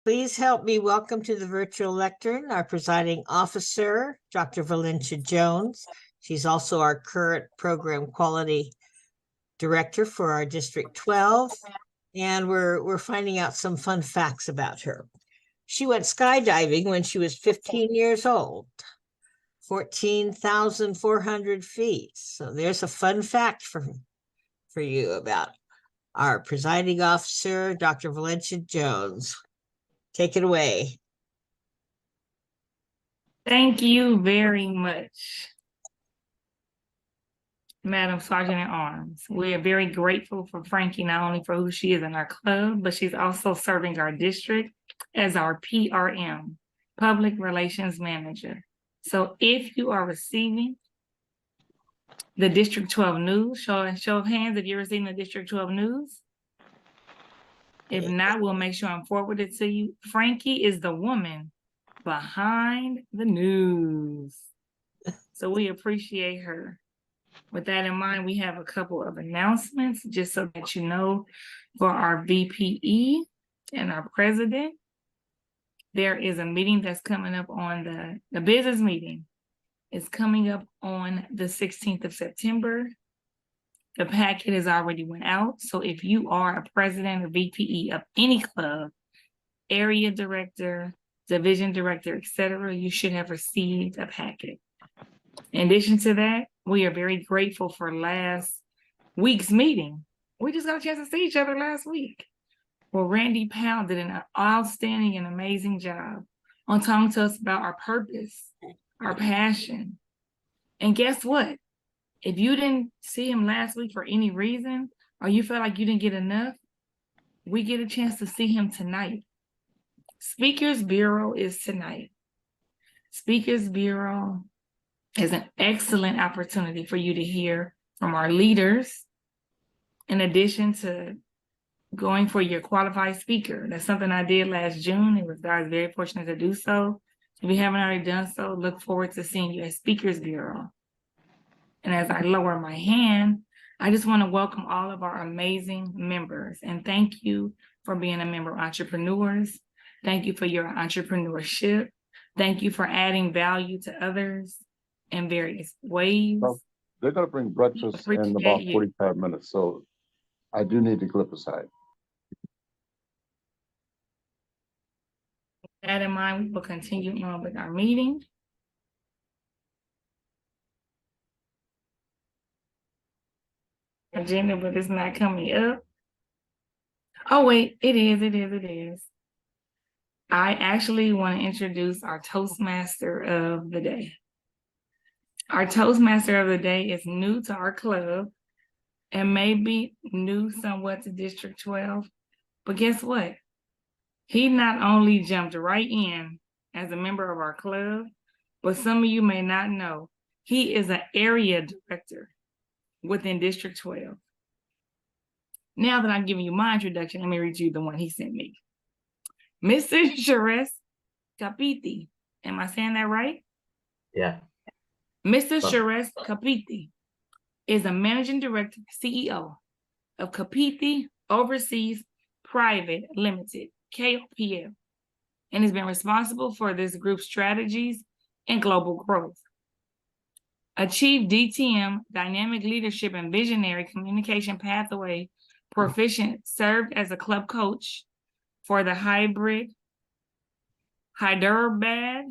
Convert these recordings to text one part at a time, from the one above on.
Please help me welcome to the virtual lectern our presiding officer, Dr. Valencia Jones. She's also our current program quality director for our District 12, and we're finding out some fun facts about her. She went skydiving when she was 15 years old, 14,400 feet. So there's a fun fact for you about our presiding officer, Dr. Valencia Jones. Take it away. Thank you very much, Madam Sergeant at Arms. We are very grateful for Frankie, not only for who she is in our club, but she's also serving our district as our PRM, Public Relations Manager. So if you are receiving the District 12 news, show of hands if you're receiving the District 12 news. If not, we'll make sure I'm forwarded to you. Frankie is the woman behind the news. So we appreciate her. With that in mind, we have a couple of announcements just so that you know, for our VPE and our president. There is a meeting that's coming up on the business meeting. It's coming up on the 16th of September. The packet has already went out. So if you are a president or VPE of any club, area director, division director, etc., you should have received a packet. In addition to that, we are very grateful for last week's meeting. We just got a chance to see each other last week. Well, Randy Powell did an outstanding and amazing job on talking to us about our purpose, our passion. And guess what? If you didn't see him last week for any reason, or you felt like you didn't get enough, we get a chance to see him tonight. Speakers Bureau is tonight. Speakers Bureau is an excellent opportunity for you to hear from our leaders, in addition to going for your qualified speaker. That's something I did last June. I was very fortunate to do so. If you haven't already done so, look forward to seeing you at Speakers Bureau. And as I lower my hand, I just want to welcome all of our amazing members and thank you for being a member of Entrepreneurs. Thank you for your entrepreneurship. Thank you for adding value to others in various ways. Well, they're going to bring breakfast in about 45 minutes, so I do need to clip aside. With that in mind, we will continue on with our meeting. Agenda, but it's not coming up. Oh, wait, it is. I actually want to introduce our Toastmaster of the day. Our Toastmaster of the day is new to our club and maybe new somewhat to District 12. But guess what? He not only jumped right in as a member of our club, but some of you may not know, he is an area director within District 12. Now that I'm giving you my introduction, let me read you the one he sent me. Mr. Suresh Kapiti. Am I saying that right? Yeah. Mr. Suresh Kapiti is a managing director, CEO of Kapiti Overseas Private Limited, KOPL, and has been responsible for this group's strategies and global growth. Achieved DTM, Dynamic Leadership and Visionary Communication Pathway Proficient, served as a club coach for the Hybrid, Hyderabad,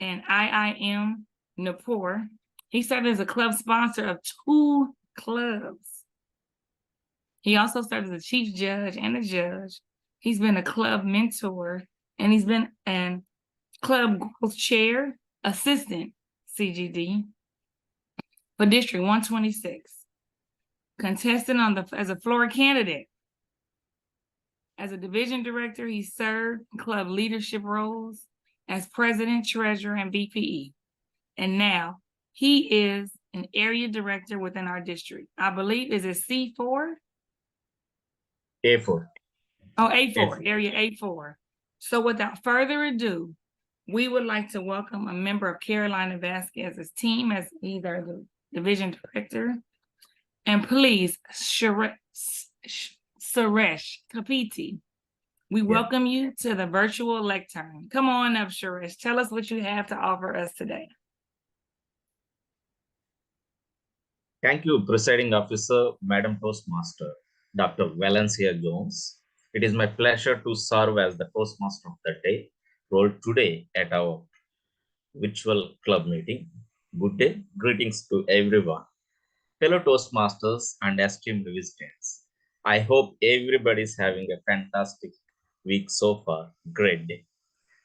and IIM Nipur. He served as a club sponsor of 2 clubs. He also served as a chief judge and a judge. He's been a club mentor, and he's been a club growth chair, assistant CGD for District 126. Contestant as a floor candidate. As a division director, he served club leadership roles as president, treasurer, and VPE. And now he is an area director within our district. I believe, is it C4? A4. Oh, A4, area A4. So without further ado, we would like to welcome a member of Carolina Vasquez's team as either the division director. And please, Suresh Kapiti, We welcome you to the virtual lectern. Come on up, Suresh. Tell us what you have to offer us today. Thank you, Presiding Officer, Madam Toastmaster, Dr. Valencia Jones. It is my pleasure to serve as the Toastmaster of the day, role today at our virtual club meeting. Good day, greetings to everyone. Fellow Toastmasters and esteemed visitors, I hope everybody is having a fantastic week so far. Great day.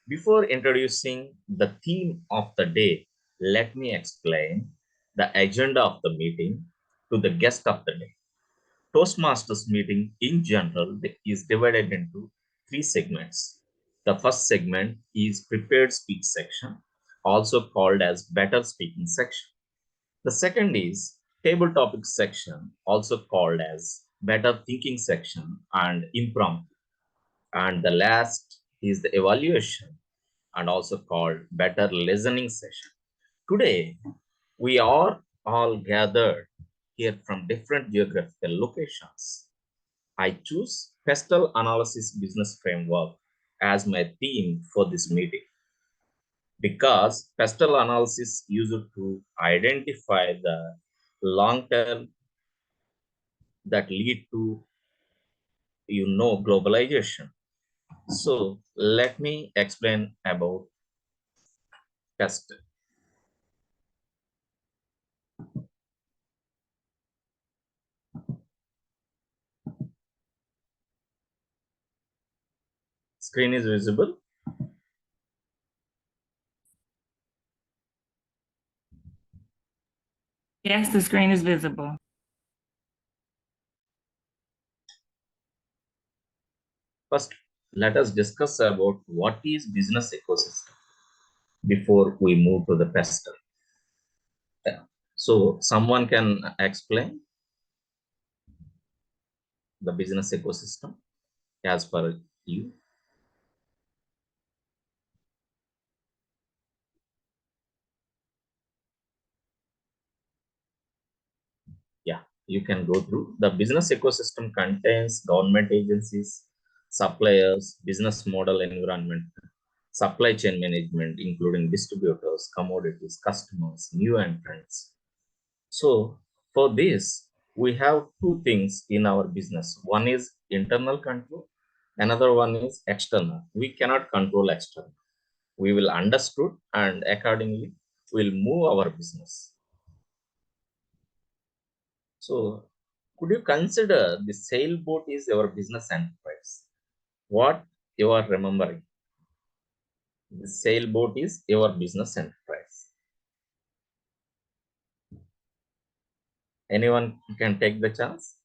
Before introducing the theme of the day, let me explain the agenda of the meeting to the guest of the day. Toastmasters meeting in general is divided into three segments. The first segment is prepared speech section, also called as better speaking section. The second is table topic section, also called as better thinking section and impromptu. And the last is the evaluation and also called better listening session. Today, we are all gathered here from different geographical locations. I choose Pestle Analysis Business Framework as my theme for this meeting because pestle analysis used to identify the long term that lead to globalization. So let me explain about pestle. Screen is visible. Yes, the screen is visible. First, let us discuss about what is business ecosystem before we move to the pestle. So someone can explain the business ecosystem as per you. Yeah, you can go through. The business ecosystem contains government agencies, suppliers, business model environment, supply chain management, including distributors, commodities, customers, new entrants. So for this, we have two things in our business. One is internal control. Another one is external. We cannot control external. We will understood and accordingly will move our business. So could you consider the sailboat is your business enterprise? What you are remembering? The sailboat is your business enterprise. Anyone can take the chance?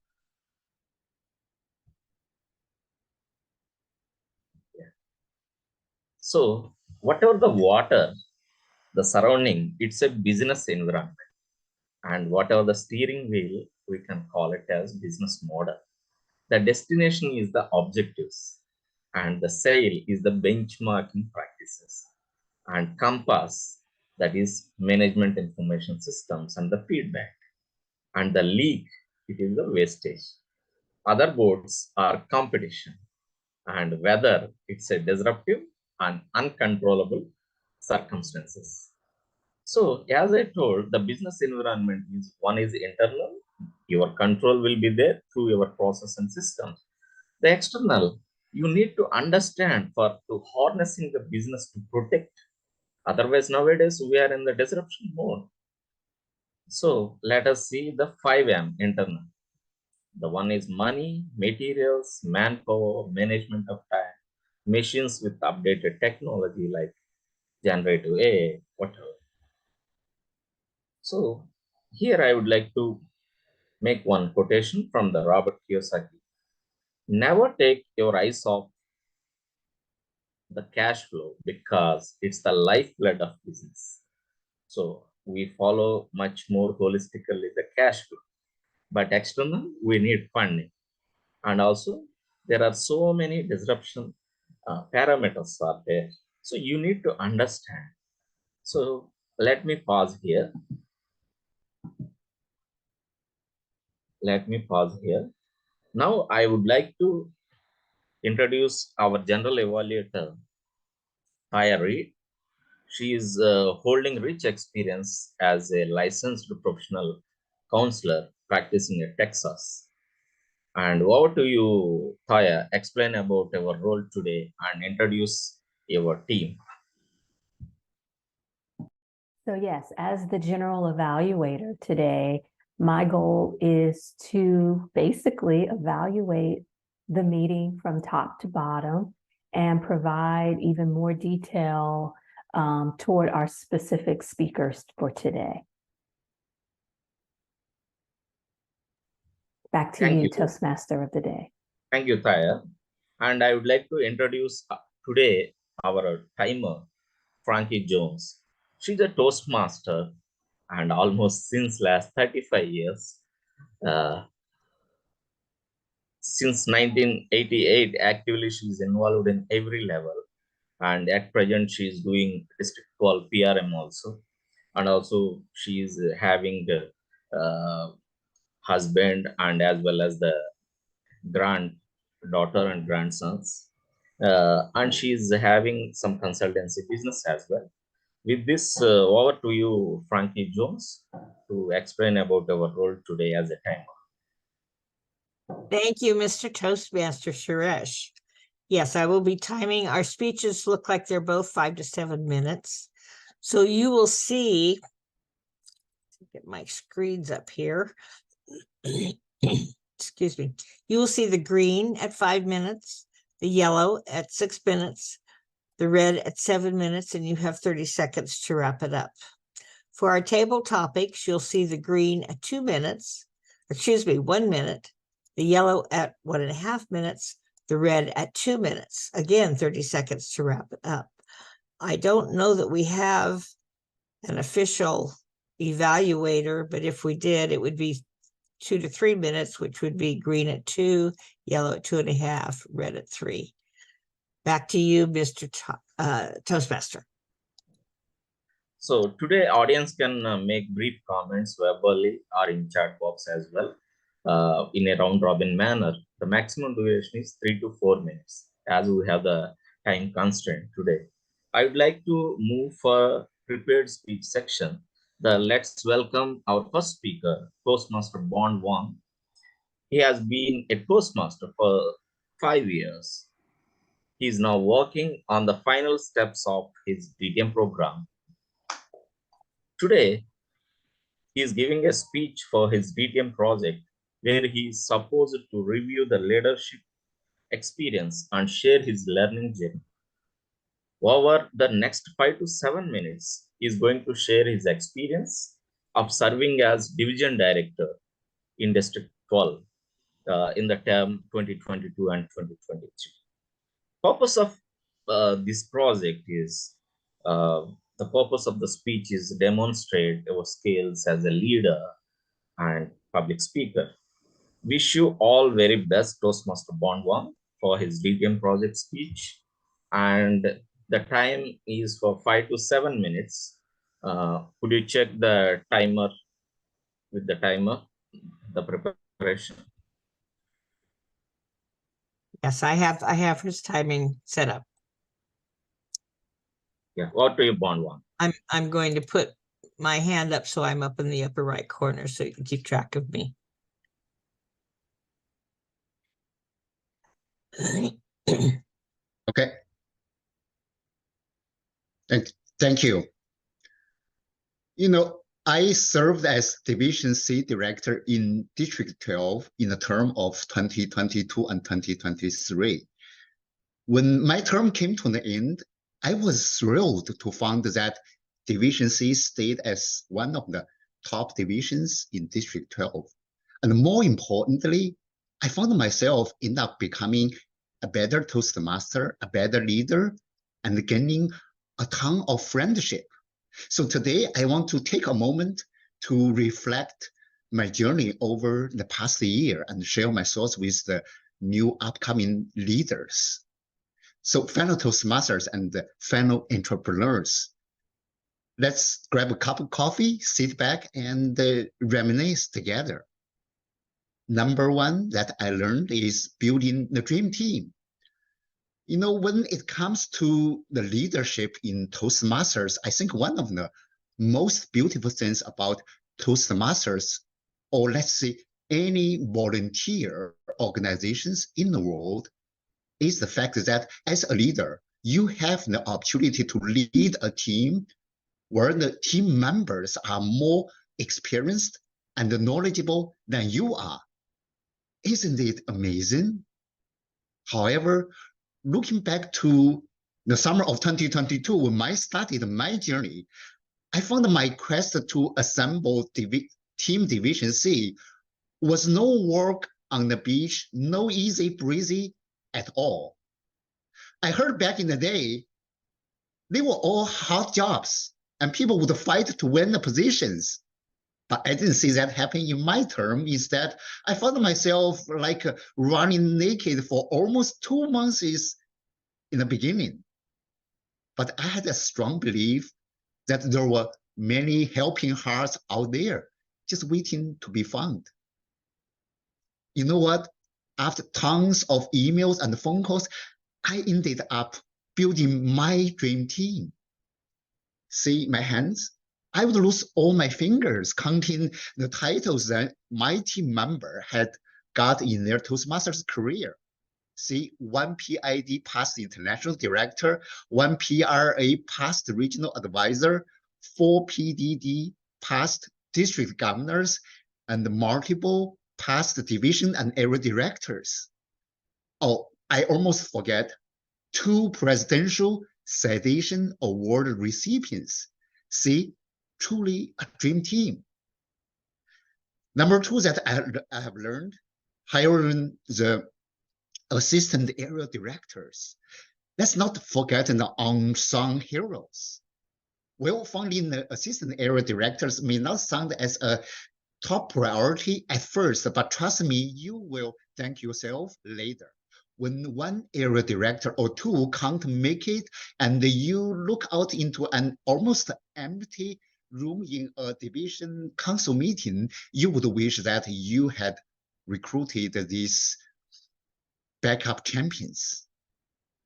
Yeah. So whatever the water, the surrounding, it's a business environment. And whatever the steering wheel, we can call it as business model. The destination is the objectives and the sail is the benchmarking practices and compass, that is management information systems and the feedback, and the leak, it is the wastage. Other boards are competition and whether it's a disruptive and uncontrollable circumstances. So as I told, the business environment is one is internal, your control will be there through your process and systems. The external, you need to understand for to harnessing the business to protect. Otherwise, nowadays we are in the disruption mode. So let us see the 5M internal. The one is money, materials, manpower, management of time, machines with updated technology like generative AI, whatever. So here I would like to make one quotation from the Robert Kiyosaki. Never take your eyes off the cash flow because it's the lifeblood of business. So we follow much more holistically the cash flow, but external we need funding, and also there are so many disruption parameters are there. So you need to understand. So let me pause here. Let me pause here. Now I would like to introduce our general evaluator, Taya Reed. She is holding rich experience as a licensed professional counselor practicing in Texas. And over to you, Taya. Explain about our role today and introduce your team. So yes, as the general evaluator today, my goal is to basically evaluate the meeting from top to bottom and provide even more detail toward our specific speakers for today. Back to Thank you, you. Toastmaster of the day. Thank you, Taya. And I would like to introduce today our timer, Frankie Jones. She's a Toastmaster and almost since last 35 years. Since 1988, actively she's involved in every level. And at present, she's doing district called PRM also. And also she's having the husband and as well as the granddaughter and grandsons. And she's having some consultancy business as well. With this, over to you, Frankie Jones, to explain about our role today as a timer. Thank you, Mr. Toastmaster Suresh. Yes, I will be timing. Our speeches look like they're both 5 to 7 minutes. So you will see, get my screens up here. Excuse me. You will see the green at 5 minutes, the yellow at 6 minutes, the red at 7 minutes, and you have 30 seconds to wrap it up. For our table topics, you'll see the green at 2 minutes, 1 minute, the yellow at 1.5 minutes, the red at 2 minutes. Again, 30 seconds to wrap it up. I don't know that we have an official evaluator, but if we did, it would be 2 to 3 minutes, which would be green at 2, yellow at 2.5, red at 3. Back to you, Mr. Toastmaster. So today, audience can make brief comments verbally or in chat box as well in a round robin manner. The maximum duration is 3 to 4 minutes as we have the time constraint today. I would like to move for prepared speech section. Let's welcome our first speaker, Toastmaster Bond Wong. He has been a Toastmaster for 5 years. He is now working on the final steps of his DTM program. Today, he is giving a speech for his DTM project where he is supposed to review the leadership experience and share his learning journey. Over the next 5 to 7 minutes, he is going to share his experience of serving as Division Director in District 12 in the term 2022 and 2023. Purpose of this project is, the purpose of the speech is to demonstrate our skills as a leader and public speaker. Wish you all very best, Toastmaster Bond Wong, for his DTM project speech. And the time is for 5 to 7 minutes. Could you check the timer with the timer, the preparation? Yes, I have his timing set up. Yeah, what do you, Bond Wong? I'm going to put my hand up so I'm up in the upper right corner so you can keep track of me. Okay. Thank you. You know, I served as Division C Director in District 12 in the term of 2022 and 2023. When my term came to an end, I was thrilled to find that Division C stayed as one of the top divisions in District 12. And more importantly, I found myself end up becoming a better Toastmaster, a better leader, and gaining a ton of friendship. So today I want to take a moment to reflect my journey over the past year and share my thoughts with the new upcoming leaders. So fellow Toastmasters and fellow entrepreneurs, let's grab a cup of coffee, sit back, and reminisce together. Number one that I learned is building the dream team. You know, when it comes to the leadership in Toastmasters, I think one of the most beautiful things about Toastmasters, or let's say any volunteer organizations in the world, is the fact that as a leader, you have the opportunity to lead a team where the team members are more experienced and knowledgeable than you are. Isn't it amazing? However, looking back to the summer of 2022, when I started my journey, I found my quest to assemble Team Division C was no work on the beach, no easy breezy at all. I heard back in the day, they were all hard jobs and people would fight to win the positions. But I didn't see that happen in my term. Instead, I found myself like running naked for almost 2 months in the beginning. But I had a strong belief that there were many helping hearts out there just waiting to be found. You know what? After tons of emails and phone calls, I ended up building my dream team. See my hands? I would lose all my fingers counting the titles that my team member had got in their Toastmasters career. See, 1 PID past international director, 1 PRA past regional advisor, 4 PDD past district governors, and multiple past division and area directors. Oh, I almost forget 2 presidential citation award recipients. See, truly a dream team. Number 2 that I have learned, hiring the assistant area directors. Let's not forget the unsung heroes. Well, finding the assistant area directors may not sound as a top priority at first, but trust me, you will thank yourself later. When one area director or 2 can't make it and you look out into an almost empty room in a division council meeting, you would wish that you had recruited these backup champions.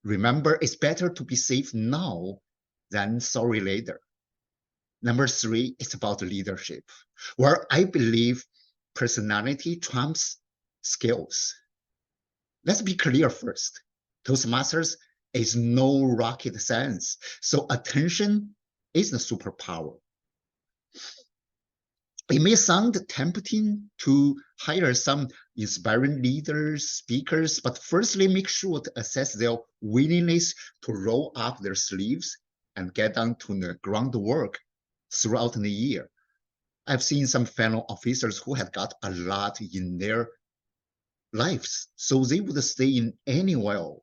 Remember, it's better to be safe now than sorry later. Number 3 is about leadership, where I believe personality trumps skills. Let's be clear first. Toastmasters is no rocket science, so attention is the superpower. It may sound tempting to hire some inspiring leaders, speakers, but firstly, make sure to assess their willingness to roll up their sleeves and get down to the groundwork throughout the year. I've seen some fellow officers who had got a lot in their lives, so they would stay in any well,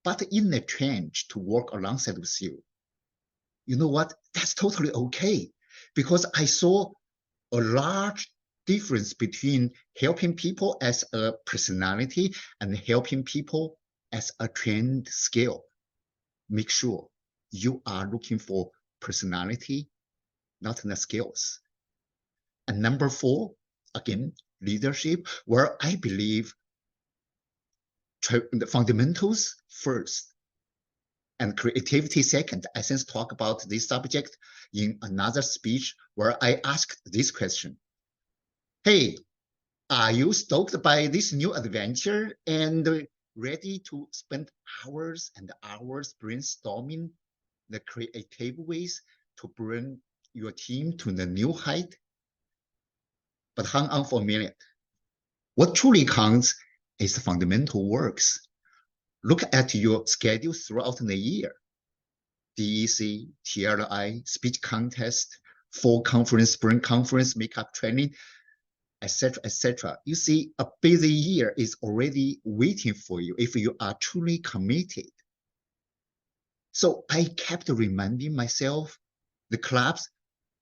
but in a trench to work alongside with you. You know what? That's totally okay, because I saw a large difference between helping people as a personality and helping people as a trained skill. Make sure you are looking for personality, not the skills. And number 4, again, leadership, where I believe the fundamentals first and creativity second. I since talked about this subject in another speech where I asked this question. Hey, are you stoked by this new adventure and ready to spend hours and hours brainstorming the creative ways to bring your team to the new height? But hang on for a minute. What truly counts is the fundamental works. Look at your schedule throughout the year. DEC, TLI, speech contest, fall conference, spring conference, makeup training, etc., etc. You see, a busy year is already waiting for you if you are truly committed. So I kept reminding myself, the clubs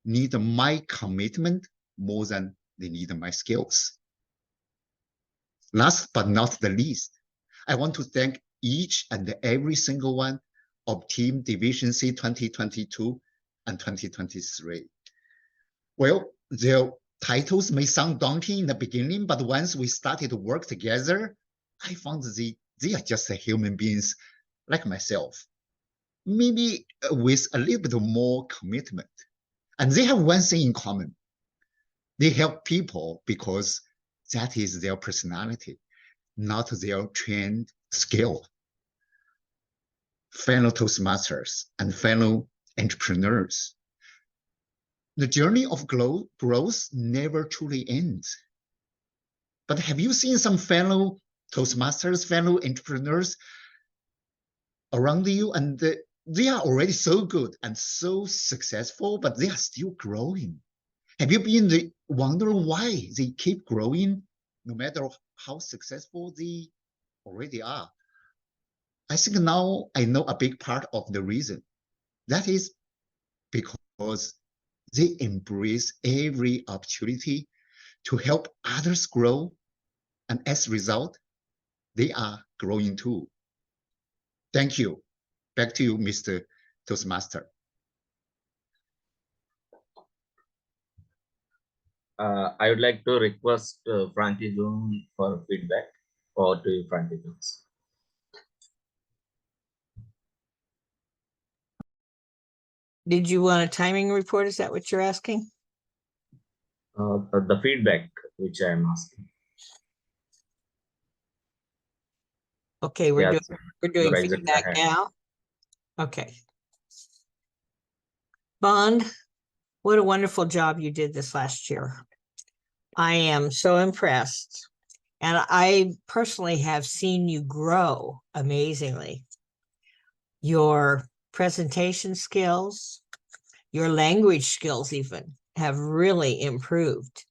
need my commitment more than they need my skills. Last but not the least, I want to thank each and every single one of Team Division C 2022 and 2023. Well, their titles may sound daunting in the beginning, but once we started to work together, I found they are just human beings like myself, maybe with a little bit more commitment. And they have one thing in common. They help people because that is their personality, not their trained skill. Fellow Toastmasters and fellow entrepreneurs, the journey of growth never truly ends. But have you seen some fellow Toastmasters, fellow entrepreneurs around you, and they are already so good and so successful, but they are still growing? Have you been wondering why they keep growing no matter how successful they already are? I think now I know a big part of the reason. That is because they embrace every opportunity to help others grow, and as a result, they are growing too. Thank you. Back to you, Mr. Toastmaster. I would like to request Frankie Jones for feedback. Over to you, Frankie Jones. Did you want a timing report? Is that what you're asking? The feedback which I am asking. Okay, we're Yes, doing raise it feedback ahead. now. Okay. Bond, what a wonderful job you did this last year. I am so impressed. And I personally have seen you grow amazingly. Your presentation skills, your language skills even have really improved.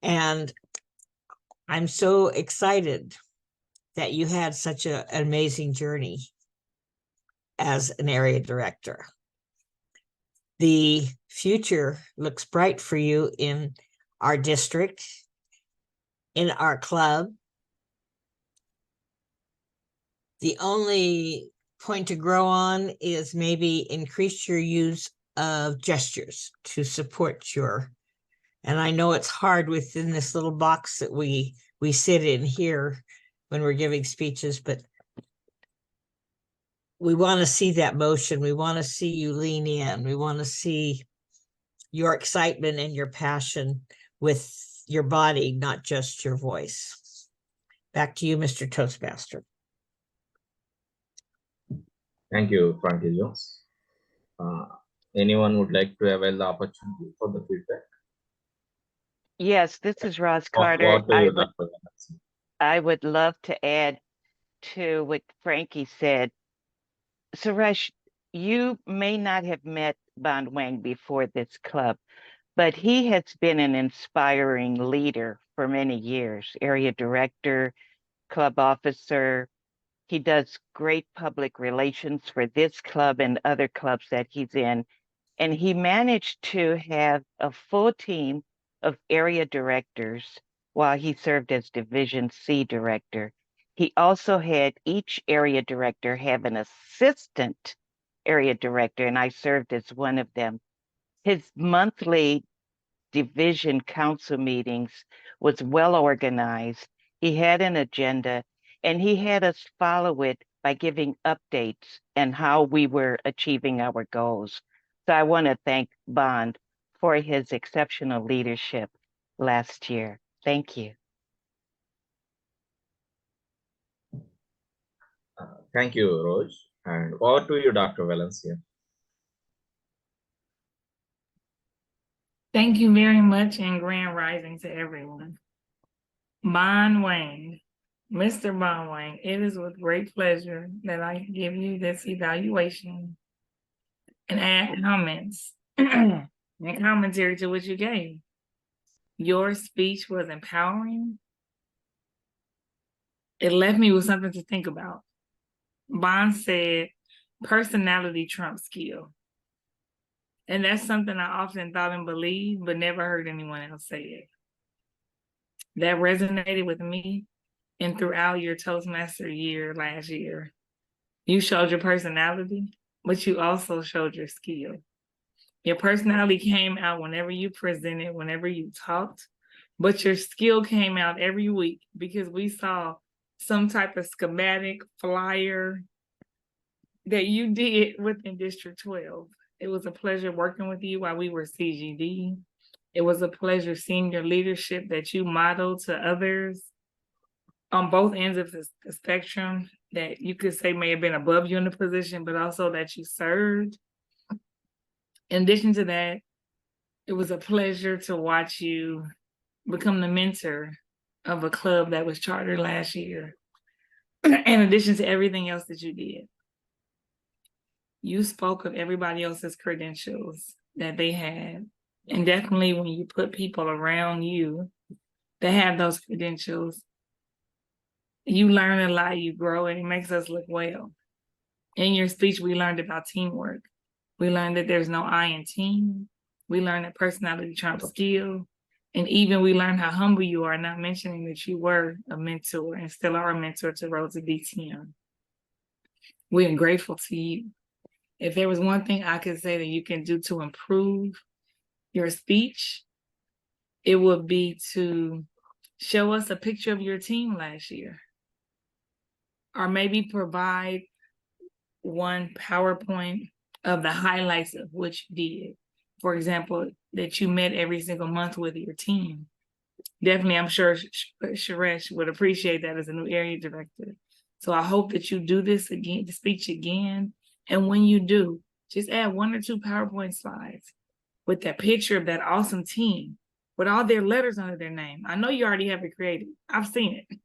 And I'm so excited that you had such an amazing journey as an area director. The future looks bright for you in our district, in our club. The only point to grow on is maybe increase your use of gestures to support your, and I know it's hard within this little box that we sit in here when we're giving speeches, but we want to see that motion. We want to see you lean in. We want to see your excitement and your passion with your body, not just your voice. Back to you, Mr. Toastmaster. Thank you, Frankie Jones. Anyone would like to avail the opportunity for the feedback? Yes, this is Roz Or Carter. to you, Dr. Valency. I would love to add to what Frankie said. Suresh, you may not have met Bond Wang before this club, but he has been an inspiring leader for many years, area director, club officer. He does great public relations for this club and other clubs that he's in. And he managed to have a full team of area directors while he served as Division C director. He also had each area director have an assistant area director, and I served as one of them. His monthly division council meetings was well organized. He had an agenda, and he had us follow it by giving updates and how we were achieving our goals. So I want to thank Bond for his exceptional leadership last year. Thank you. Thank you, Rose. And over to you, Dr. Valencia. Thank you very much, and grand rising to everyone. Bond Wang, Mr. Bond Wang, it is with great pleasure that I give you this evaluation and add comments and commentary to what you gave. Your speech was empowering. It left me with something to think about. Bond said, personality trumps skill. And that's something I often thought and believed, but never heard anyone else say it. That resonated with me, and throughout your Toastmaster year last year, you showed your personality, but you also showed your skill. Your personality came out whenever you presented, whenever you talked, but your skill came out every week because we saw some type of schematic, flyer, that you did within District 12. It was a pleasure working with you while we were CGD. It was a pleasure seeing your leadership that you modeled to others on both ends of the spectrum that you could say may have been above you in the position, but also that you served. In addition to that, it was a pleasure to watch you become the mentor of a club that was chartered last year. In addition to everything else that you did. You spoke of everybody else's credentials that they had. And definitely when you put people around you that have those credentials, you learn a lot, you grow, and it makes us look well. In your speech, we learned about teamwork. We learned that there's no I in team. We learned that personality trumps skill. And even we learned how humble you are, not mentioning that you were a mentor and still are a mentor to Rosa DTM. We are grateful to you. If there was one thing I could say that you can do to improve your speech, it would be to show us a picture of your team last year. Or maybe provide one PowerPoint of the highlights of what you did. For example, that you met every single month with your team. Definitely, I'm sure Suresh would appreciate that as a new area director. So I hope that you do this again, the speech again. And when you do, just add 1 or 2 PowerPoint slides with that picture of that awesome team, with all their letters under their name. I know you already have it created. I've seen it.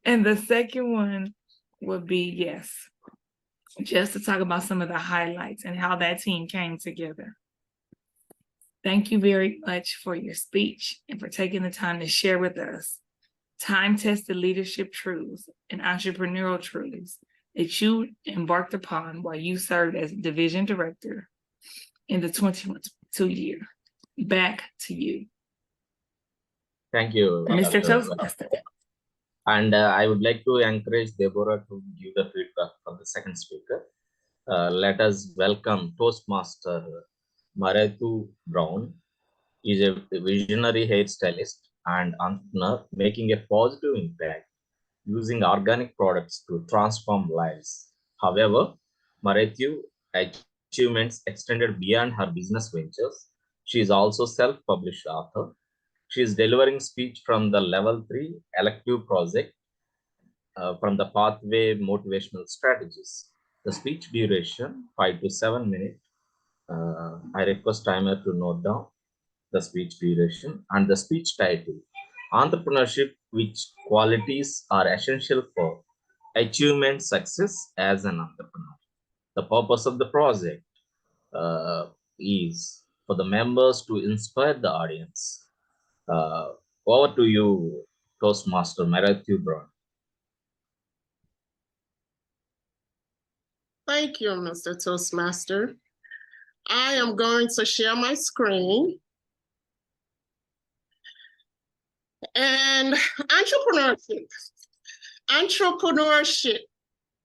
And the second one would be, yes, just to talk about some of the highlights and how that team came together. Thank you very much for your speech and for taking the time to share with us time-tested leadership truths and entrepreneurial truths that you embarked upon while you served as division director in the 2022 year. Back to you. Thank you, Mr. Dr. Toastmaster. And I would like to encourage Deborah to give the feedback for the second speaker. Let us welcome Toastmaster Maretu Brown. He is a visionary hairstylist and entrepreneur making a positive impact using organic products to transform lives. However, Maretu achievements extended beyond her business ventures. She is also self-published author. She is delivering speech from the Level 3 elective project from the Pathway Motivational Strategies. The speech duration 5 to 7 minutes. I request timer to note down the speech duration and the speech title. Entrepreneurship, which qualities are essential for achievement success as an entrepreneur. The purpose of the project is for the members to inspire the audience. Over to you, Toastmaster Maretu Brown. Thank you, Mr. Toastmaster. I am going to share my screen. And entrepreneurship.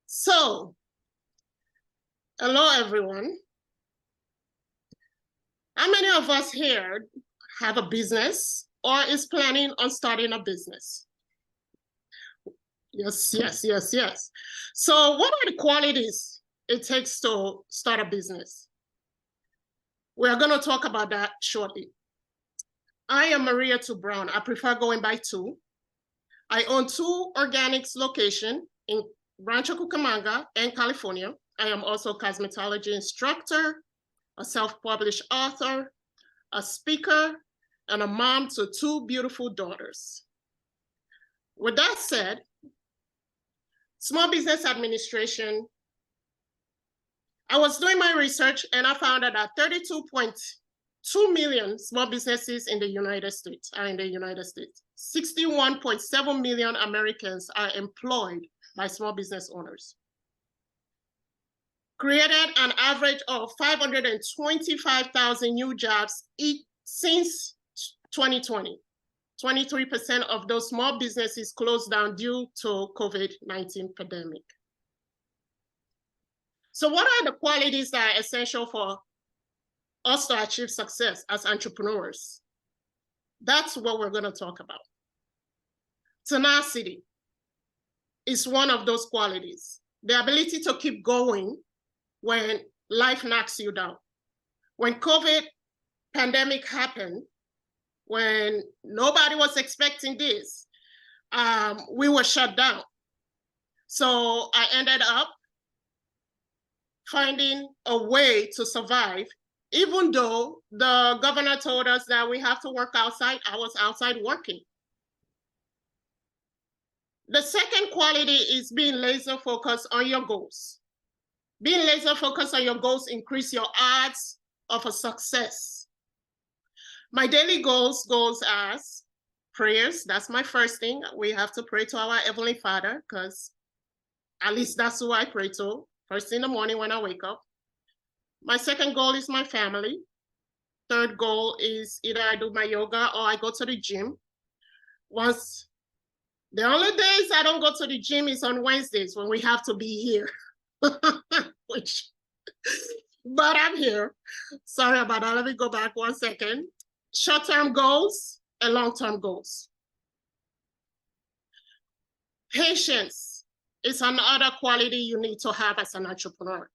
So, hello, everyone. How many of us here have a business or is planning on starting a business? Yes, yes, yes, yes. So what are the qualities it takes to start a business? We're going to talk about that shortly. I am Maria Tu Brown. I prefer going by Tu. I own 2 organics locations in Rancho Cucamonga and California. I am also a cosmetology instructor, a self-published author, a speaker, and a mom to 2 beautiful daughters. With that said, Small Business Administration, I was doing my research and I found out that 32.2 million small businesses in the United States are in the United States. 61.7 million Americans are employed by small business owners. Created an average of 525,000 new jobs since 2020. 23% of those small businesses closed down due to COVID-19 pandemic. So what are the qualities that are essential for us to achieve success as entrepreneurs? That's what we're going to talk about. Tenacity is one of those qualities. the ability to keep going when life knocks you down. When COVID pandemic happened, when nobody was expecting this, we were shut down. So I ended up finding a way to survive. Even though the governor told us that we have to work outside, I was outside working. The second quality is being laser focused on your goals. Being laser focused on your goals increase your odds of a success. My daily goals as prayers. That's my first thing. We have to pray to our Heavenly Father, because at least that's who I pray to first in the morning when I wake up. My second goal is my family. Third goal is either I do my yoga or I go to the gym. The only days I don't go to the gym is on Wednesdays when we have to be here. But I'm here. Sorry about that. Let me go back 1 second. Short-term goals and long-term goals. Patience is another quality you need to have as an entrepreneur.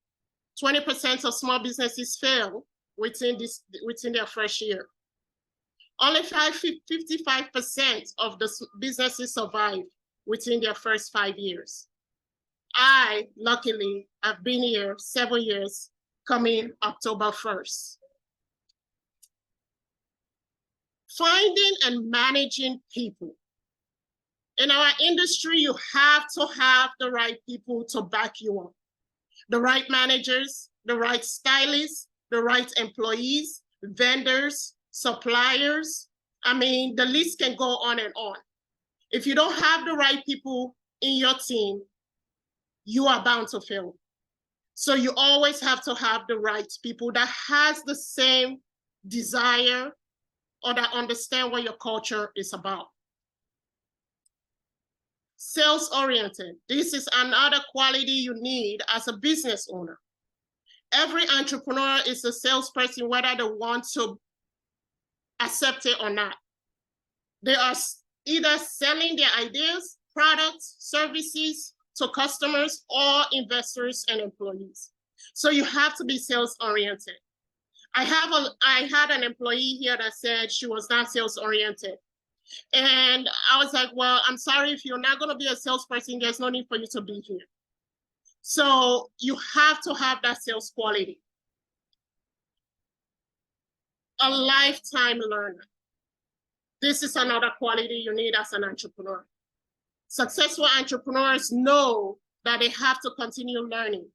20% of small businesses fail within their first year. Only 55% of the businesses survive within their first 5 years. I, luckily, have been here 7 years, coming October 1st. Finding and managing people. In our industry, you have to have the right people to back you up. The right managers, the right stylists, the right employees, vendors, suppliers. I mean, the list can go on and on. If you don't have the right people in your team, you are bound to fail. So you always have to have the right people that has the same desire or that understand what your culture is about. Sales-oriented. This is another quality you need as a business owner. Every entrepreneur is a salesperson, whether they want to accept it or not. They are either selling their ideas, products, services to customers or investors and employees. So you have to be sales-oriented. I had an employee here that said she was not sales-oriented. And I was like, well, I'm sorry, if you're not going to be a salesperson, there's no need for you to be here. So you have to have that sales quality. A lifetime learner. This is another quality you need as an entrepreneur. Successful entrepreneurs know that they have to continue learning.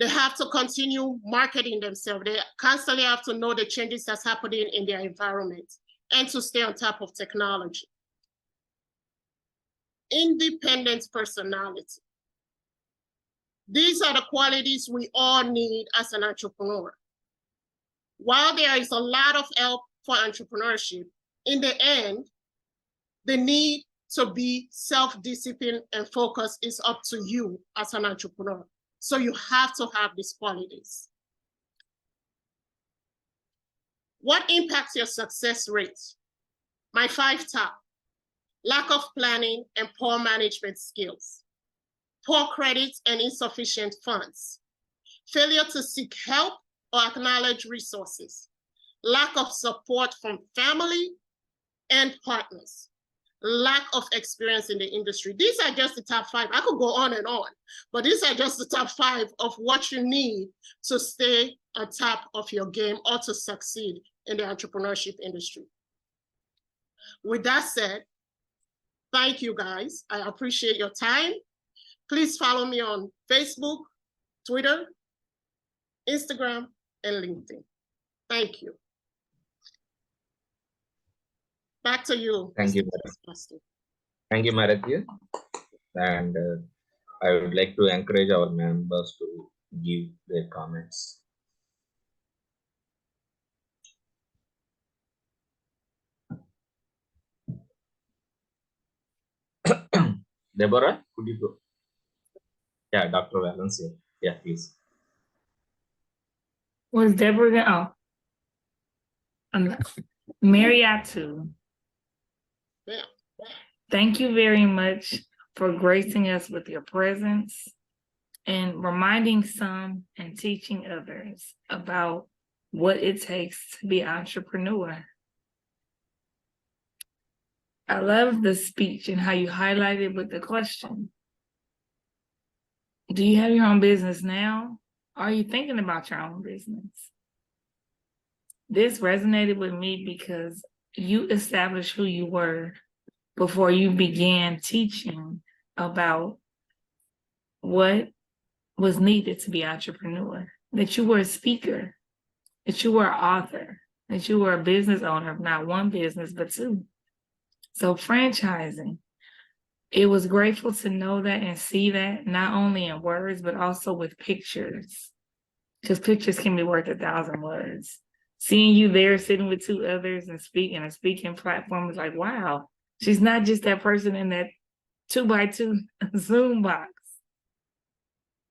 They have to continue marketing themselves. They constantly have to know the changes that's happening in their environment and to stay on top of technology. Independent personality. These are the qualities we all need as an entrepreneur. While there is a lot of help for entrepreneurship, in the end, the need to be self-disciplined and focused is up to you as an entrepreneur. So you have to have these qualities. What impacts your success rate? My 5 top: lack of planning and poor management skills, poor credit and insufficient funds, failure to seek help or acknowledge resources, lack of support from family and partners, lack of experience in the industry. These are just the top 5. I could go on and on, but these are just the top 5 of what you need to stay on top of your game or to succeed in the entrepreneurship industry. With that said, thank you guys. I appreciate your time. Please follow me on Facebook, Twitter, Instagram, and LinkedIn. Thank you. Back to you. Thank you, Pastor. Thank you, Marathia. And I would like to encourage our members to give their comments. Deborah, could you go? Yeah, Dr. Valencia. Yeah, please. Was Deborah? Mariatu. Yeah. Thank you very much for gracing us with your presence. and reminding some and teaching others about what it takes to be an entrepreneur. I love the speech and how you highlighted with the question. Do you have your own business now? Are you thinking about your own business? This resonated with me because you established who you were before you began teaching about what was needed to be an entrepreneur, that you were a speaker, that you were an author, that you were a business owner of not one business, but two. So franchising, it was grateful to know that and see that, not only in words, but also with pictures, because pictures can be worth 1,000 words. Seeing you there sitting with two others and speaking, a speaking platform is like, wow, she's not just that person in that 2x2 Zoom box.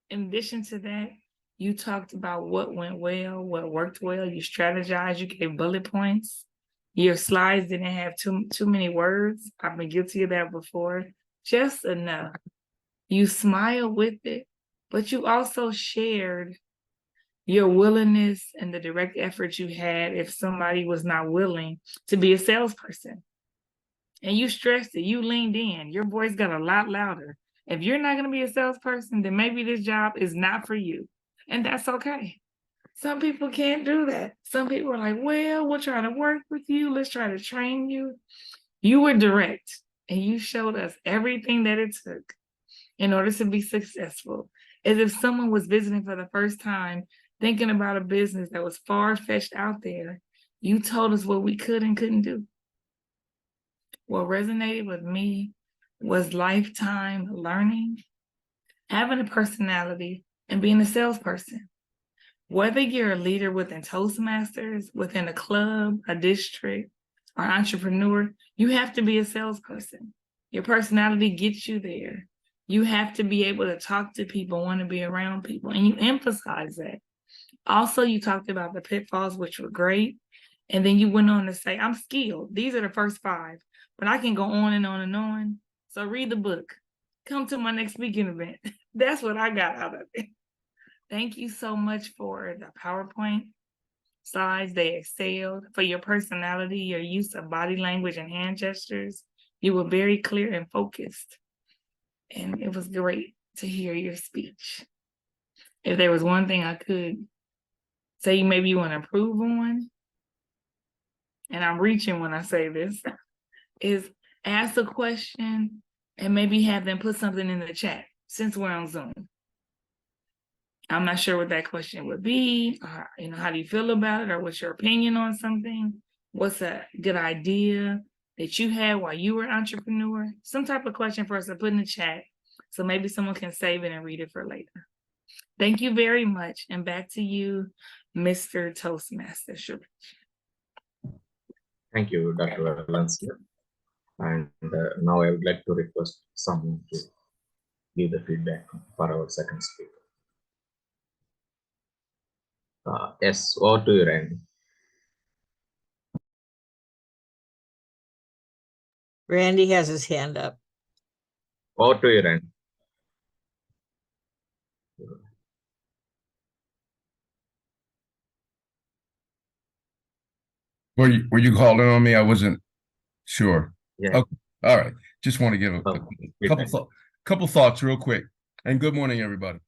In addition to that, you talked about what went well, what worked well, you strategized, you gave bullet points. Your slides didn't have too many words. I've been guilty of that before. Just enough. You smiled with it, but you also shared your willingness and the direct effort you had if somebody was not willing to be a salesperson. And you stressed it, you leaned in, your voice got a lot louder. If you're not going to be a salesperson, then maybe this job is not for you. And that's okay. Some people can't do that. Some people are like, well, we'll try to work with you. Let's try to train you. You were direct and you showed us everything that it took in order to be successful. As if someone was visiting for the first time, thinking about a business that was far-fetched out there, you told us what we could and couldn't do. What resonated with me was lifetime learning, having a personality, and being a salesperson. Whether you're a leader within Toastmasters, within a club, a district, or entrepreneur, you have to be a salesperson. Your personality gets you there. You have to be able to talk to people, want to be around people, and you emphasize that. Also, you talked about the pitfalls, which were great. And then you went on to say, I'm skilled. These are the first 5, but I can go on and on and on. So read the book. Come to my next speaking event. That's what I got out of it. Thank you so much for the PowerPoint slides. They excelled. For your personality, your use of body language and hand gestures. You were very clear and focused. And it was great to hear your speech. If there was one thing I could say maybe you want to improve on, and I'm reaching when I say this, is ask a question and maybe have them put something in the chat since we're on Zoom. I'm not sure what that question would be, or, how do you feel about it, or what's your opinion on something? What's a good idea that you had while you were an entrepreneur? Some type of question for us to put in the chat, so maybe someone can save it and read it for later. Thank you very much, and back to you, Mr. Toastmaster Suresh. Thank you, Dr. Valencia. And now I would like to request someone to give the feedback for our second speaker. Yes, over to you, Randy. Randy has his hand up. Over to you, Randy. Were you calling on me? I wasn't sure. Yeah. Okay. All right. Just want to give a couple thoughts real quick. And good morning, everybody.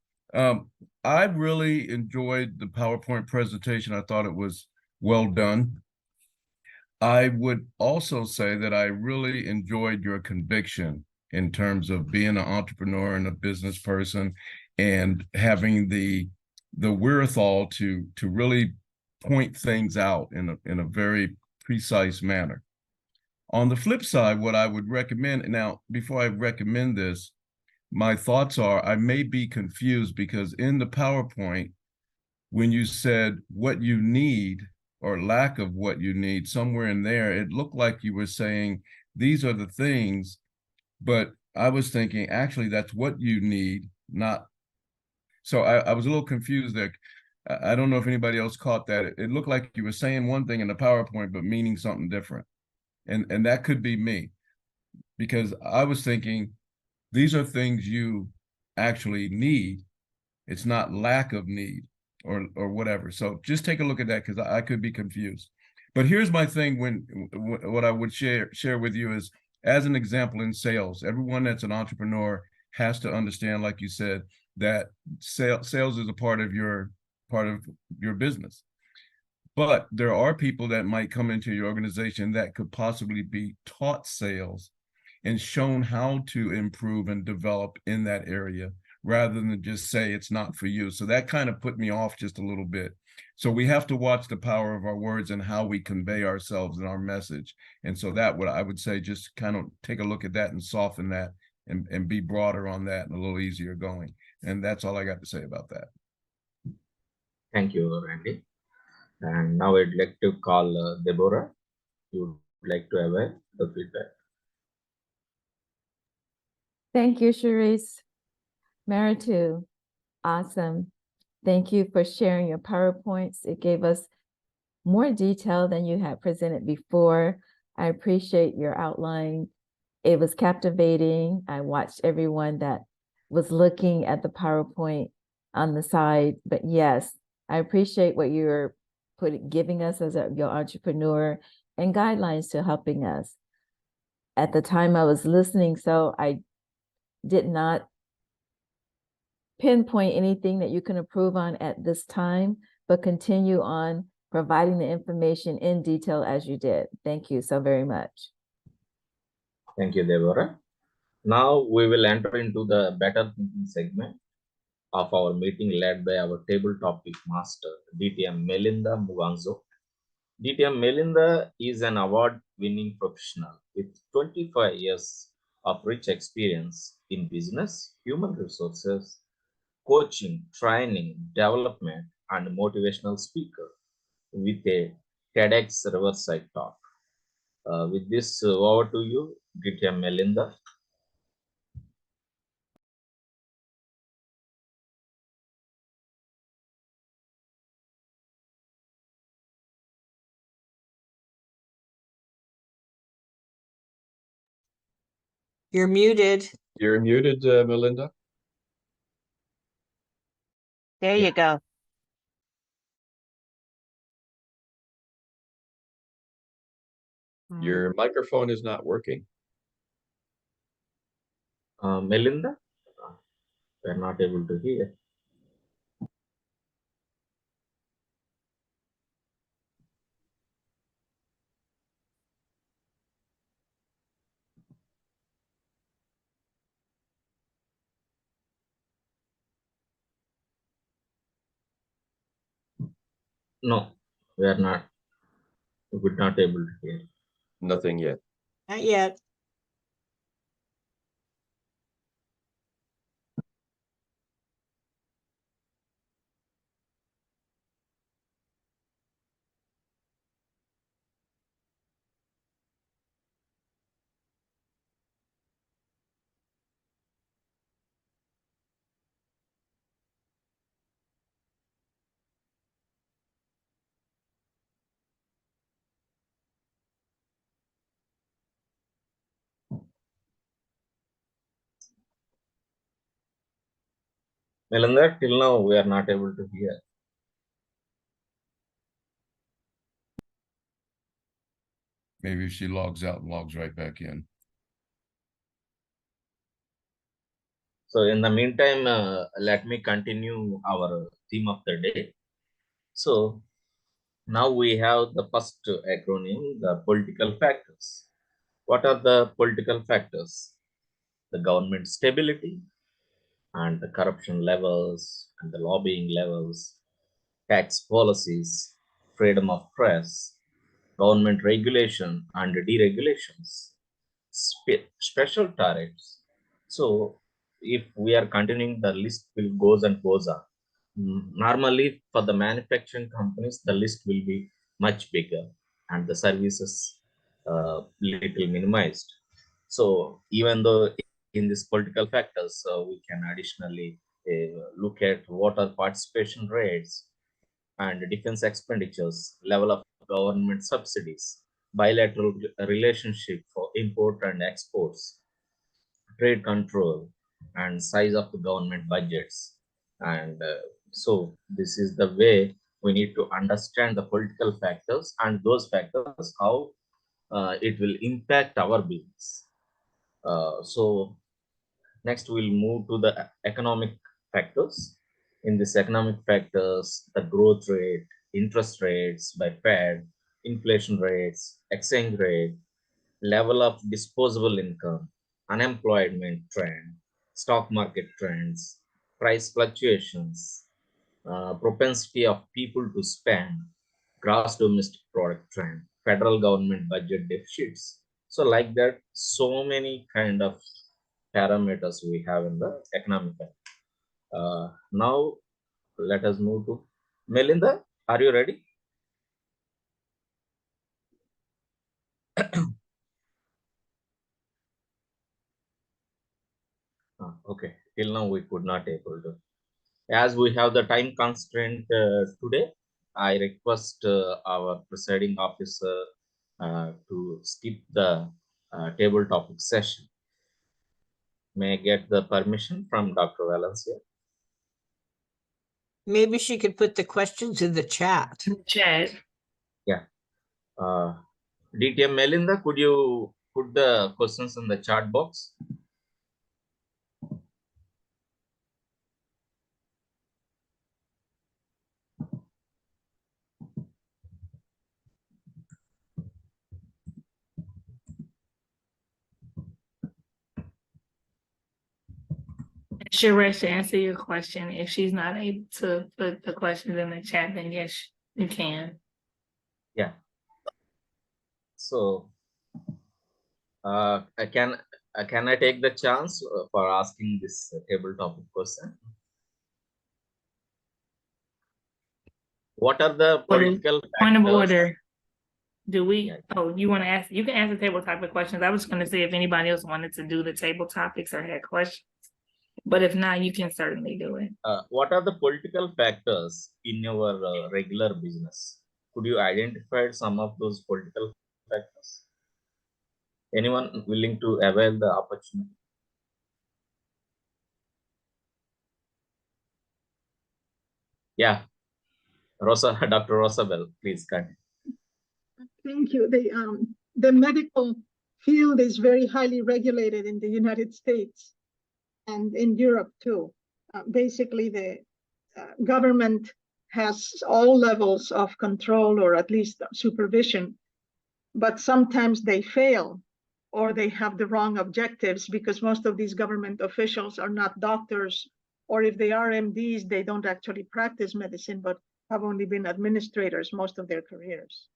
I really enjoyed the PowerPoint presentation. I thought it was well done. I would also say that I really enjoyed your conviction in terms of being an entrepreneur and a business person and having the wherewithal to really point things out in a very precise manner. On the flip side, what I would recommend, now, before I recommend this, my thoughts are I may be confused because in the PowerPoint, when you said what you need or lack of what you need, somewhere in there, it looked like you were saying, these are the things, but I was thinking, actually, that's what you need, not. So I was a little confused there. I don't know if anybody else caught that. It looked like you were saying one thing in the PowerPoint, but meaning something different. And that could be me, because I was thinking, these are things you actually need, It's not lack of need or whatever. So just take a look at that, because I could be confused. But here's my thing, what I would share with you is, as an example in sales, everyone that's an entrepreneur has to understand, like you said, that sales is a part of your business. But there are people that might come into your organization that could possibly be taught sales and shown how to improve and develop in that area, rather than just say it's not for you. So that kind of put me off just a little bit. So we have to watch the power of our words and how we convey ourselves and our message. And so that what I would say, just kind of take a look at that and soften that and be broader on that and a little easier going. And that's all I got to say about that. Thank you, Randy. And now I'd like to call Deborah. You would like to have the feedback. Thank you, Sharice. Maritu, awesome. Thank you for sharing your PowerPoints. It gave us more detail than you had presented before. I appreciate your outline. It was captivating. I watched everyone that was looking at the PowerPoint on the side. But yes, I appreciate what you're giving us as your entrepreneur and guidelines to helping us. At the time I was listening, so I did not pinpoint anything that you can improve on at this time, but continue on providing the information in detail as you did. Thank you so very much. Thank you, Deborah. Now we will enter into the better thinking segment of our meeting, led by our table topic master, DTM Melinda Muganzo. DTM Melinda is an award-winning professional with 25 years of rich experience in business, human resources, coaching, training, development, and motivational speaker with a TEDx Riverside talk. With this, over to you, DTM Melinda. You're muted. You're muted, Melinda. There you go. Your microphone is not working. Melinda, we're not able to hear. No, we are not. We're not able to hear. Nothing yet. Not yet. Melinda, till now we are not able to hear. Maybe if she logs out and logs right back in. So in the meantime, let me continue our theme of the day. So now we have the first acronym, the political factors. What are the political factors? The government stability and the corruption levels and the lobbying levels, tax policies, freedom of press, government regulation and deregulations, special tariffs. So if we are continuing, the list will goes and goes on. Normally for the manufacturing companies, the list will be much bigger and the services little minimized. So even though in these political factors, we can additionally look at water participation rates and defense expenditures, level of government subsidies, bilateral relationship for import and exports, trade control, and size of the government budgets, And so this is the way we need to understand the political factors and those factors, how it will impact our business. So next we'll move to the economic factors. In this economic factors, the growth rate, interest rates by Fed, inflation rates, exchange rate, level of disposable income, unemployment trend, stock market trends, price fluctuations, propensity of people to spend, gross domestic product trend, federal government budget deficits. So like that, so many kind of parameters we have in the economic. Now let us move to Melinda. Are you ready? Okay, till now we could not able to. As we have the time constraint today, I request our presiding officer to skip the table topic session. May I get the permission from Dr. Valencia? Maybe she could put the questions in the chat. Chat. Yeah. DTM Melinda, could you put the questions in the chat box? Suresh, to answer your question, if she's not able to put the questions in the chat, then yes, you can. Yeah. So, can I take the chance for asking this table topic question? What are the political point of factors? order? Do we? Yeah. Oh, you want to ask? You can answer table topic questions. I was going to say if anybody else wanted to do the table topics or had questions, but if not, you can certainly do it. What are the political factors in your regular business? Could you identify some of those political factors? Anyone willing to avail the opportunity? Yeah, Rosa, Dr. Rosabel, please continue. Thank you. The medical field is very highly regulated in the United States and in Europe too. Basically, the government has all levels of control or at least supervision, but sometimes they fail or they have the wrong objectives because most of these government officials are not doctors, or if they are MDs, they don't actually practice medicine, but have only been administrators most of their careers.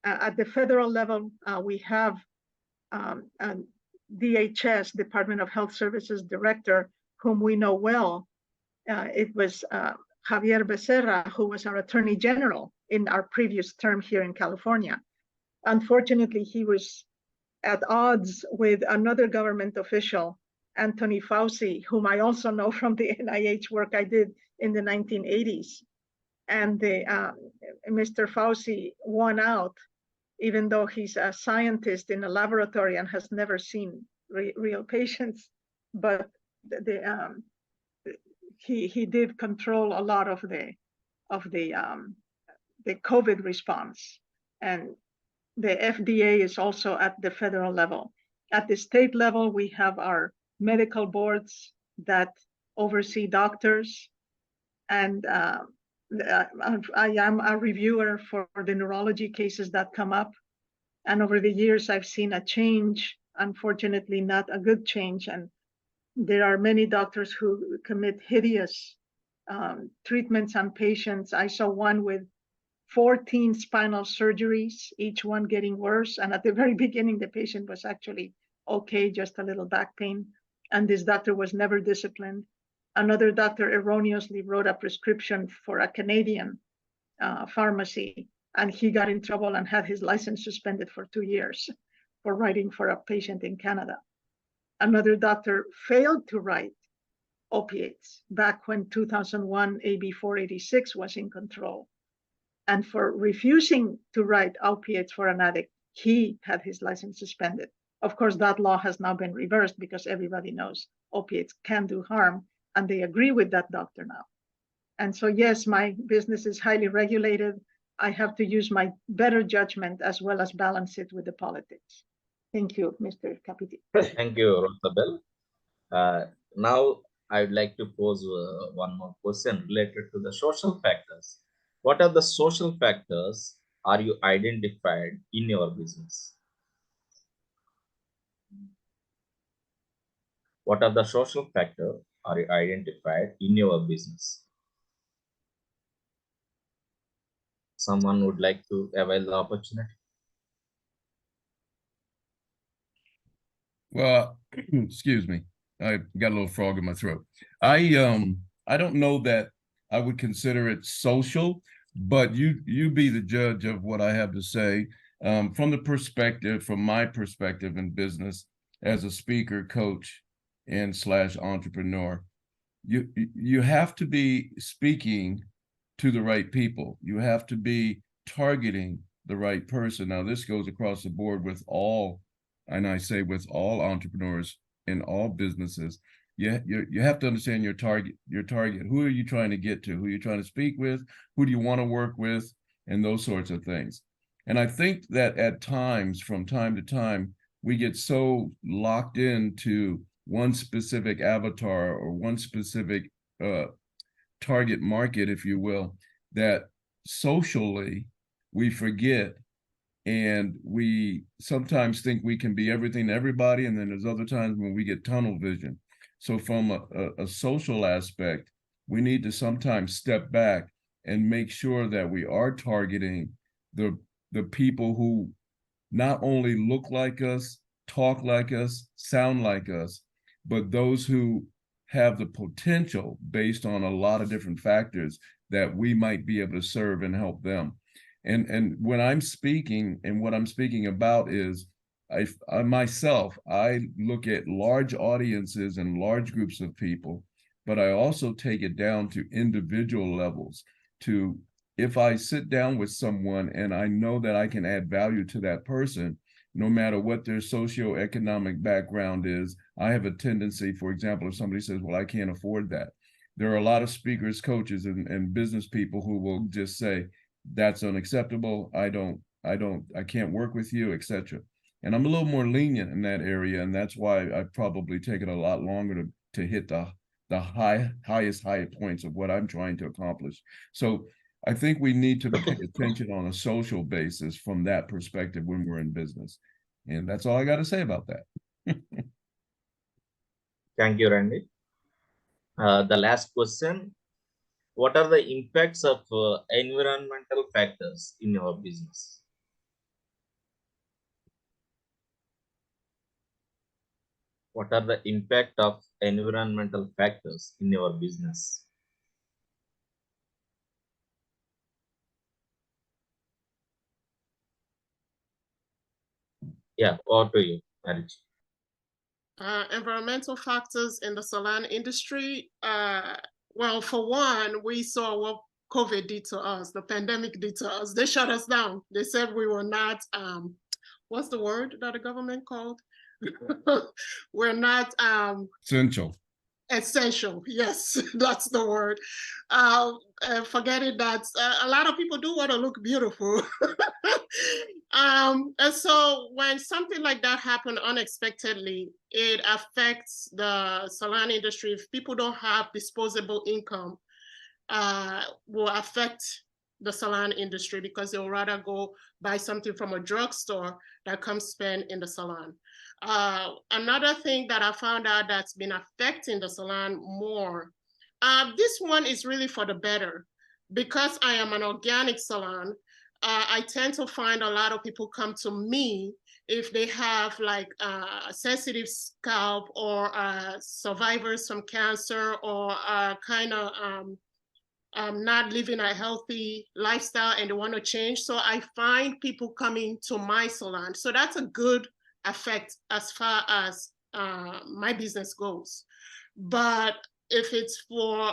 At the federal level, we have DHS, Department of Health Services Director, whom we know well. It was Javier Becerra, who was our Attorney General in our previous term here in California. Unfortunately, he was at odds with another government official, Anthony Fauci, whom I also know from the NIH work I did in the 1980s. And Mr. Fauci won out, even though he's a scientist in a laboratory and has never seen real patients. But he did control a lot of the COVID response. And the FDA is also at the federal level. At the state level, we have our medical boards that oversee doctors. And I am a reviewer for the neurology cases that come up. And over the years, I've seen a change, unfortunately, not a good change. And there are many doctors who commit hideous treatments on patients. I saw one with 14 spinal surgeries, each one getting worse. And at the very beginning, the patient was actually okay, just a little back pain. And this doctor was never disciplined. Another doctor erroneously wrote a prescription for a Canadian pharmacy, and he got in trouble and had his license suspended for 2 years for writing for a patient in Canada. Another doctor failed to write opiates back when 2001 AB 486 was in control. And for refusing to write opiates for an addict, he had his license suspended. Of course, that law has now been reversed because everybody knows opiates can do harm, and they agree with that doctor now. And so, yes, my business is highly regulated. I have to use my better judgment as well as balance it with the politics. Thank you, Mr. Kapiti. Thank you, Rosabel. Now, I'd like to pose one more question related to the social factors. What are the social factors are you identified in your business? What are the social factors are you identified in your business? Someone would like to avail the opportunity? Well, excuse me. I got a little frog in my throat. I don't know that I would consider it social, but you be the judge of what I have to say. From my perspective in business as a speaker, coach, and / entrepreneur, you have to be speaking to the right people. You have to be targeting the right person. Now, this goes across the board with all, and I say with all entrepreneurs in all businesses. You have to understand your target. Who are you trying to get to? Who are you trying to speak with? Who do you want to work with? And those sorts of things. And I think that at times, from time to time, we get so locked into one specific avatar or one specific target market, if you will, that socially we forget, and we sometimes think we can be everything to everybody, and then there's other times when we get tunnel vision. So from a social aspect, we need to sometimes step back and make sure that we are targeting the people who not only look like us, talk like us, sound like us, but those who have the potential based on a lot of different factors that we might be able to serve and help them. And when I'm speaking, and what I'm speaking about is, I myself look at large audiences and large groups of people, but I also take it down to individual levels. To, if I sit down with someone and I know that I can add value to that person, no matter what their socioeconomic background is, I have a tendency, for example, if somebody says, well, I can't afford that. There are a lot of speakers, coaches, and business people who will just say, that's unacceptable. I can't work with you, etc. And I'm a little more lenient in that area. And that's why I've probably taken a lot longer to hit the highest points of what I'm trying to accomplish. So I think we need to pay attention on a social basis from that perspective when we're in business. And that's all I got to say about that. Thank you, Randy. The last question. What are the impacts of environmental factors in your business? What are the impact of environmental factors in your business? Yeah, over to you, Marich. Environmental factors in the salon industry. Well, for one, we saw what COVID did to us, the pandemic did to us. They shut us down. They said we were not, what's the word that the government called? We're not essential. Yes, that's the word. Forgetting that a lot of people do want to look beautiful. And so when something like that happened unexpectedly, it affects the salon industry. If people don't have disposable income, will affect the salon industry, because they'll rather go buy something from a drugstore that come spend in the salon. Another thing that I found out that's been affecting the salon more, this one is really for the better. Because I am an organic salon, I tend to find a lot of people come to me if they have like a sensitive scalp, or survivors from cancer, or kind of not living a healthy lifestyle and they want to change. So I find people coming to my salon. So that's a good effect as far as my business goes. But if it's for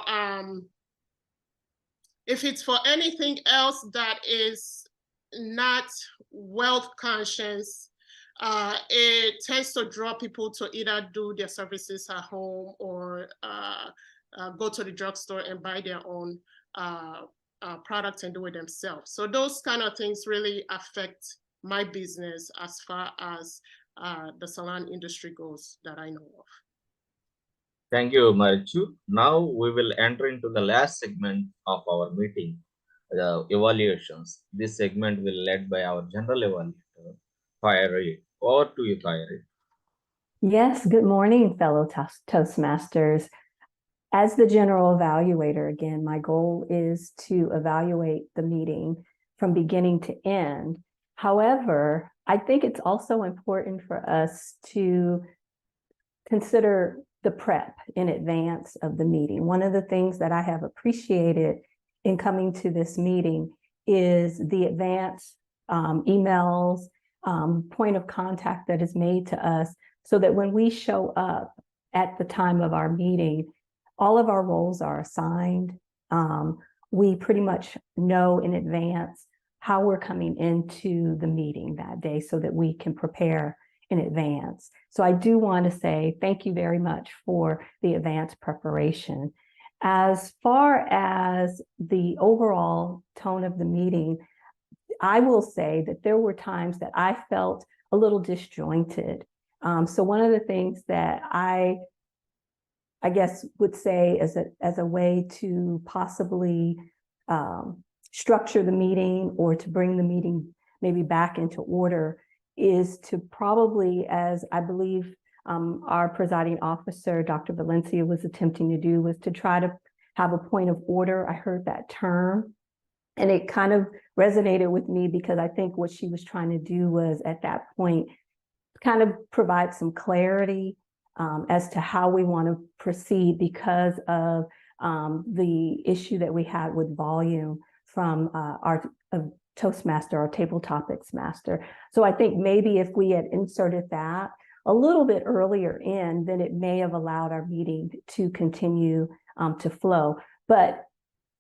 anything else that is not wealth conscious, it tends to draw people to either do their services at home, or go to the drugstore and buy their own products and do it themselves. So those kind of things really affect my business as far as the salon industry goes that I know of. Thank you, Marichu. Now we will enter into the last segment of our meeting, the evaluations. This segment will led by our general evaluator, Fiery. Over to you, Fiery. Yes, good morning, fellow Toastmasters. As the general evaluator, again, my goal is to evaluate the meeting from beginning to end. However, I think it's also important for us to consider the prep in advance of the meeting. One of the things that I have appreciated in coming to this meeting is the advance emails, point of contact that is made to us, so that when we show up at the time of our meeting, all of our roles are assigned. We pretty much know in advance how we're coming into the meeting that day so that we can prepare in advance. So I do want to say thank you very much for the advanced preparation. As far as the overall tone of the meeting, I will say that there were times that I felt a little disjointed. So one of the things that I guess would say as a way to possibly structure the meeting or to bring the meeting maybe back into order is to probably, as I believe our presiding officer, Dr. Valencia, was attempting to do, was to try to have a point of order. I heard that term, and it kind of resonated with me because I think what she was trying to do was at that point kind of provide some clarity as to how we want to proceed because of the issue that we had with volume from our Toastmaster, our table topics master. So I think maybe if we had inserted that a little bit earlier in, then it may have allowed our meeting to continue to flow. But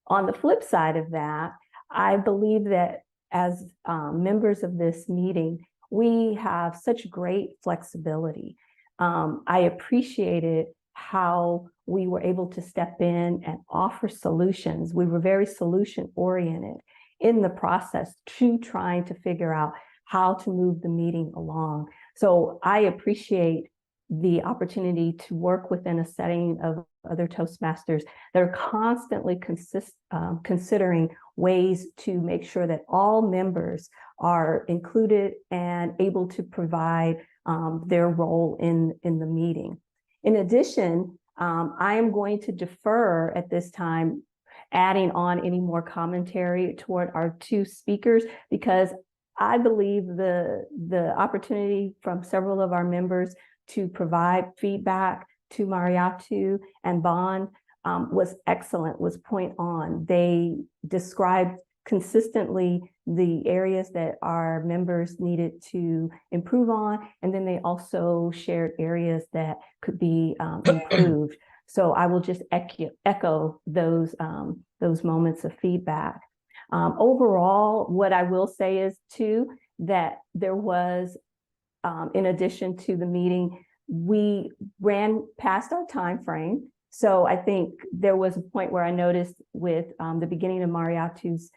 on the flip side of that, I believe that as members of this meeting, we have such great flexibility. I appreciated how we were able to step in and offer solutions. We were very solution oriented in the process to trying to figure out how to move the meeting along. So I appreciate the opportunity to work within a setting of other Toastmasters that are constantly considering ways to make sure that all members are included and able to provide their role in the meeting. In addition, I am going to defer at this time adding on any more commentary toward our two speakers, because I believe the opportunity from several of our members to provide feedback to Mariatu and Bond was excellent, was point on. They described consistently the areas that our members needed to improve on, and then they also shared areas that could be improved. So I will just echo those moments of feedback. Overall, what I will say is too, that there was, in addition to the meeting, we ran past our time frame. So I think there was a point where I noticed with the beginning of Mariatu's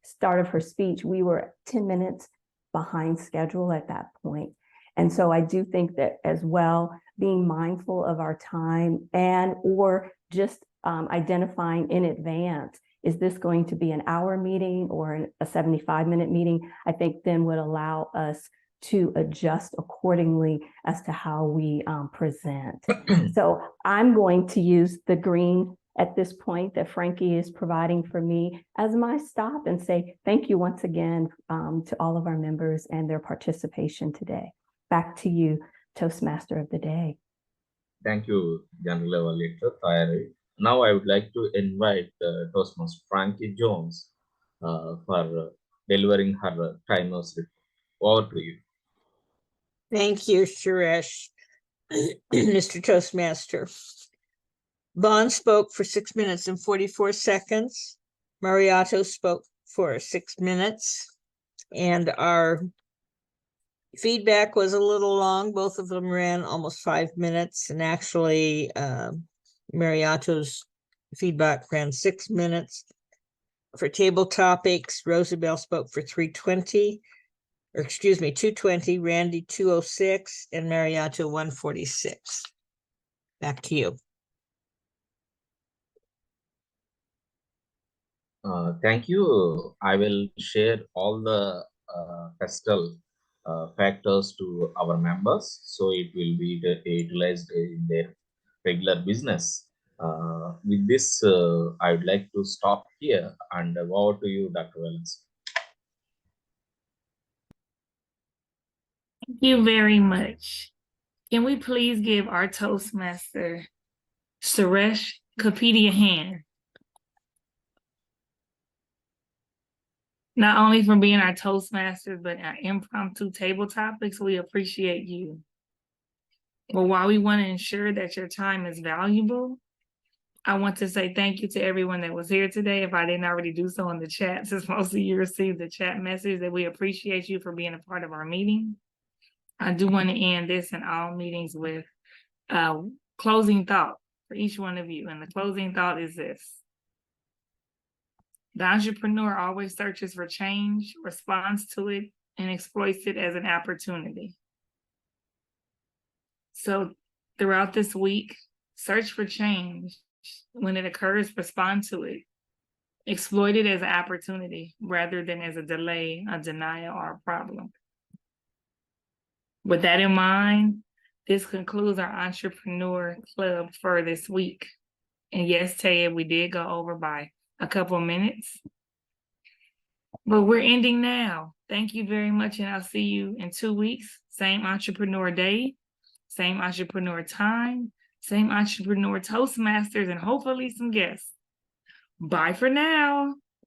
start of her speech, we were 10 minutes behind schedule at that point. And so I do think that as well, being mindful of our time and or just identifying in advance, is this going to be an hour meeting or a 75-minute meeting? I think then would allow us to adjust accordingly as to how we present. So I'm going to use the green at this point that Frankie is providing for me as my stop and say thank you once again to all of our members and their participation today. Back to you, Toastmaster of the Day. Thank you, General Evaluator Fiery. Now I would like to invite Toastmaster Frankie Jones for delivering her timers report. Over to you. Thank you, Suresh. Mr. Toastmaster. Bond spoke for 6 minutes and 44 seconds. Mariatu spoke for 6 minutes. And our feedback was a little long. Both of them ran almost 5 minutes. And actually, Mariato's feedback ran 6 minutes. For table topics, Rosabelle spoke for 320, or excuse me, 220, Randy 206, and Mariato 146. Back to you. Thank you. I will share all the pestle factors to our members, so it will be utilized in their regular business. With this, I would like to stop here and over to you, Dr. Wellens. Thank you very much. Can we please give our Toastmaster, Suresh Kapiti, a hand? Not only for being our Toastmasters, but our impromptu table topics, we appreciate you. Well, while we want to ensure that your time is valuable, I want to say thank you to everyone that was here today. If I didn't already do so in the chat, since most of you received the chat message, that we appreciate you for being a part of our meeting. I do want to end this in all meetings with closing thought for each one of you. And the closing thought is this: the entrepreneur always searches for change, responds to it, and exploits it as an opportunity. So throughout this week, search for change. When it occurs, respond to it. Exploit it as an opportunity rather than as a delay, a denial, or a problem. With that in mind, this concludes our Entrepreneur Club for this week. And yes, Ted, we did go over by a couple of minutes, but we're ending now. Thank you very much, and I'll see you in 2 weeks. Same Entrepreneur Day, same Entrepreneur Time, same Entrepreneur Toastmasters, and hopefully some guests. Bye for now.